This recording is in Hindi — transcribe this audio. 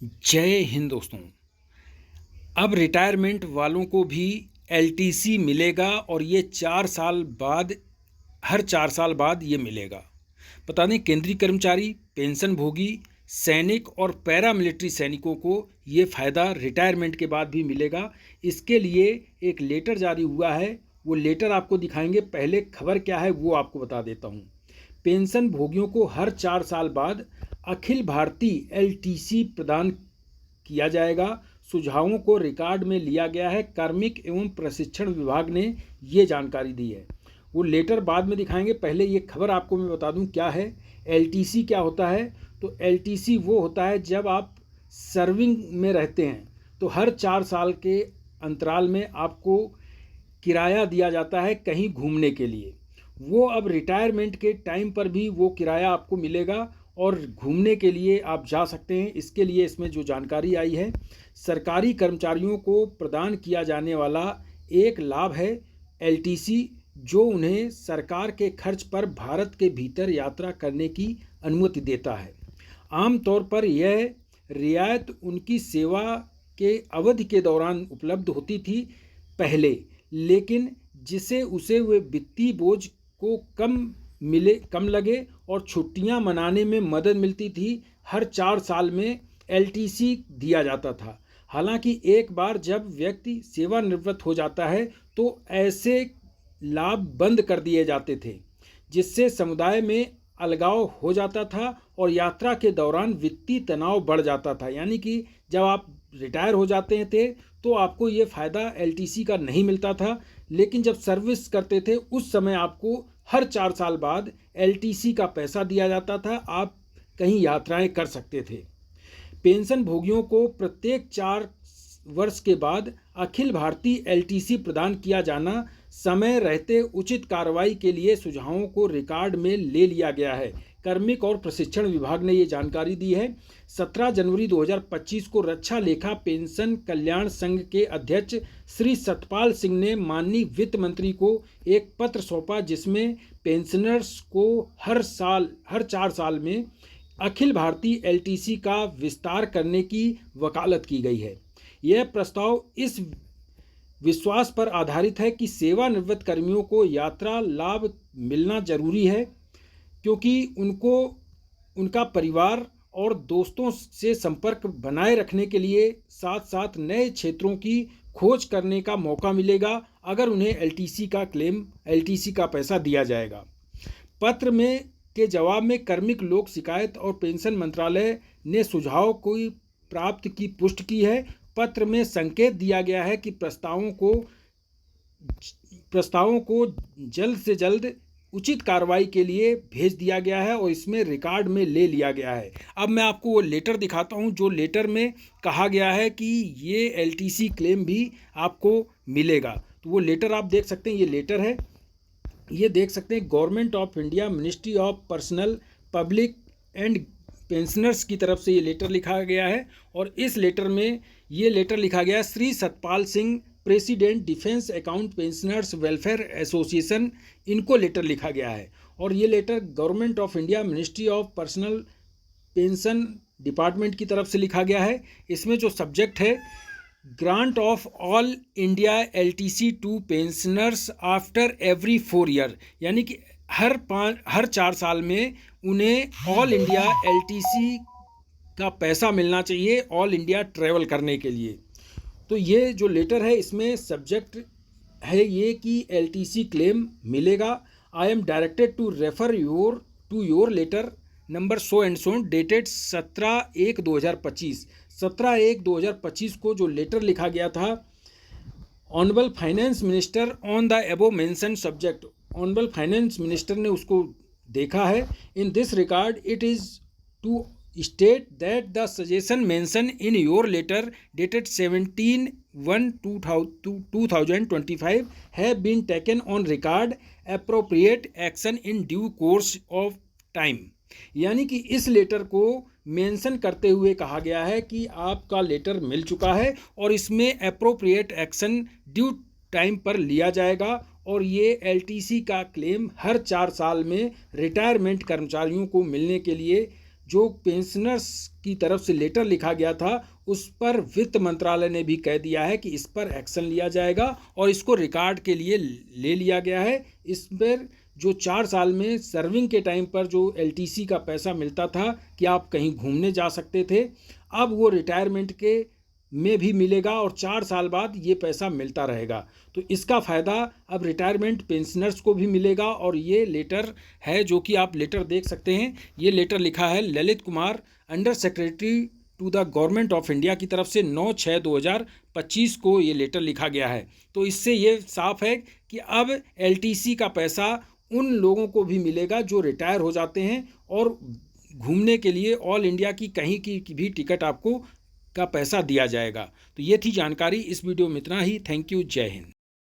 जय हिंद दोस्तों। अब रिटायरमेंट वालों को भी एलटीसी मिलेगा और ये 4 साल बाद, हर 4 साल बाद ये मिलेगा। बता दें, केंद्रीय कर्मचारी, पेंशन भोगी, सैनिक और पैरामिलिट्री सैनिकों को ये फ़ायदा रिटायरमेंट के बाद भी मिलेगा। इसके लिए एक लेटर जारी हुआ है, वो लेटर आपको दिखाएंगे। पहले खबर क्या है वो आपको बता देता हूँ। पेंशन भोगियों को हर 4 साल बाद अखिल भारतीय एलटीसी प्रदान किया जाएगा। सुझावों को रिकॉर्ड में लिया गया है। कार्मिक एवं प्रशिक्षण विभाग ने ये जानकारी दी है। वो लेटर बाद में दिखाएंगे, पहले ये खबर आपको मैं बता दूं क्या है। एलटीसी क्या होता है? तो एलटीसी वो होता है जब आप सर्विंग में रहते हैं तो हर 4 साल के अंतराल में आपको किराया दिया जाता है कहीं घूमने के लिए। वो अब रिटायरमेंट के टाइम पर भी वो किराया आपको मिलेगा और घूमने के लिए आप जा सकते हैं। इसके लिए इसमें जो जानकारी आई है, सरकारी कर्मचारियों को प्रदान किया जाने वाला एक लाभ है एलटीसी, जो उन्हें सरकार के खर्च पर भारत के भीतर यात्रा करने की अनुमति देता है। आमतौर पर यह रियायत उनकी सेवा के अवधि के दौरान उपलब्ध होती थी पहले, लेकिन जिसे उसे वे वित्तीय बोझ को कम लगे और छुट्टियां मनाने में मदद मिलती थी। हर 4 साल में एलटीसी दिया जाता था। हालांकि एक बार जब व्यक्ति सेवानिवृत्त हो जाता है तो ऐसे लाभ बंद कर दिए जाते थे, जिससे समुदाय में अलगाव हो जाता था और यात्रा के दौरान वित्तीय तनाव बढ़ जाता था। यानी कि जब आप रिटायर हो जाते थे तो आपको ये फ़ायदा एलटीसी का नहीं मिलता था, लेकिन जब सर्विस करते थे उस समय आपको हर 4 साल बाद एलटीसी का पैसा दिया जाता था। आप कहीं यात्राएं कर सकते थे। पेंशन भोगियों को प्रत्येक 4 वर्ष के बाद अखिल भारतीय एलटीसी प्रदान किया जाना समय रहते उचित कार्रवाई के लिए सुझावों को रिकॉर्ड में ले लिया गया है। कार्मिक और प्रशिक्षण विभाग ने ये जानकारी दी है। 17 जनवरी 2025 को रक्षा लेखा पेंशन कल्याण संघ के अध्यक्ष श्री सतपाल सिंह ने माननीय वित्त मंत्री को एक पत्र सौंपा, जिसमें पेंशनर्स को हर 4 साल में अखिल भारतीय एलटीसी का विस्तार करने की वकालत की गई है। यह प्रस्ताव इस विश्वास पर आधारित है कि सेवानिवृत्त कर्मियों को यात्रा लाभ मिलना जरूरी है, क्योंकि उनको उनका परिवार और दोस्तों से संपर्क बनाए रखने के लिए साथ साथ नए क्षेत्रों की खोज करने का मौका मिलेगा अगर उन्हें एलटीसी का पैसा दिया जाएगा। पत्र में के जवाब में कार्मिक लोक शिकायत और पेंशन मंत्रालय ने सुझाव को प्राप्त की पुष्टि की है। पत्र में संकेत दिया गया है कि प्रस्तावों को जल्द से जल्द उचित कार्रवाई के लिए भेज दिया गया है और इसमें रिकॉर्ड में ले लिया गया है। अब मैं आपको वो लेटर दिखाता हूँ जो लेटर में कहा गया है कि ये एलटीसी क्लेम भी आपको मिलेगा। तो वो लेटर आप देख सकते हैं, ये लेटर है, ये देख सकते हैं। Government of India, ministry of personnel public and pensioners की तरफ से ये लेटर लिखा गया है। और इस लेटर में ये लेटर लिखा गया है, Shri Satpal Singh, president defence account pensioners welfare association, इनको लेटर लिखा गया है। और ये letter government of India, ministry of personnel pension department की तरफ से लिखा गया है। इसमें जो सब्जेक्ट है, grant of all India LTC to pensioners after every 4 year, यानी कि हर 4 साल में उन्हें ऑल इंडिया एलटीसी का पैसा मिलना चाहिए ऑल इंडिया ट्रैवल करने के लिए। तो ये जो लेटर है इसमें सब्जेक्ट है ये कि एलटीसी क्लेम मिलेगा। I am directed to refer your letter number so and so dated 17/1/2025। 17/1/2025 को जो लेटर लिखा गया था, honourable finance minister on the above mentioned subject, honourable finance minister ने उसको देखा है। In this regard it is to state that the suggestion mentioned in your letter dated 17/1/2025 have been taken on record, appropriate action in due course of time। यानी कि इस लेटर को मेंशन करते हुए कहा गया है कि आपका लेटर मिल चुका है और इसमें अप्रोप्रिएट एक्शन ड्यू टाइम पर लिया जाएगा और ये एलटीसी का क्लेम हर 4 साल में रिटायरमेंट कर्मचारियों को मिलने के लिए जो पेंशनर्स की तरफ से लेटर लिखा गया था उस पर वित्त मंत्रालय ने भी कह दिया है कि इस पर एक्शन लिया जाएगा और इसको रिकॉर्ड के लिए ले लिया गया है। इस पर जो 4 साल में सर्विंग के टाइम पर जो एलटीसी का पैसा मिलता था कि आप कहीं घूमने जा सकते थे, अब वो रिटायरमेंट के में भी मिलेगा और 4 साल बाद ये पैसा मिलता रहेगा। तो इसका फ़ायदा अब रिटायरमेंट पेंशनर्स को भी मिलेगा। और ये लेटर है जो कि आप लेटर देख सकते हैं। ये लेटर लिखा है Lalit Kumar, under secretary to the government of India की तरफ से 9/6/2025 को ये लेटर लिखा गया है। तो इससे ये साफ है कि अब एलटीसी का पैसा उन लोगों को भी मिलेगा जो रिटायर हो जाते हैं और घूमने के लिए ऑल इंडिया की कहीं की भी टिकट आपको का पैसा दिया जाएगा। तो ये थी जानकारी। इस वीडियो में इतना ही। Thank you. जय हिंद।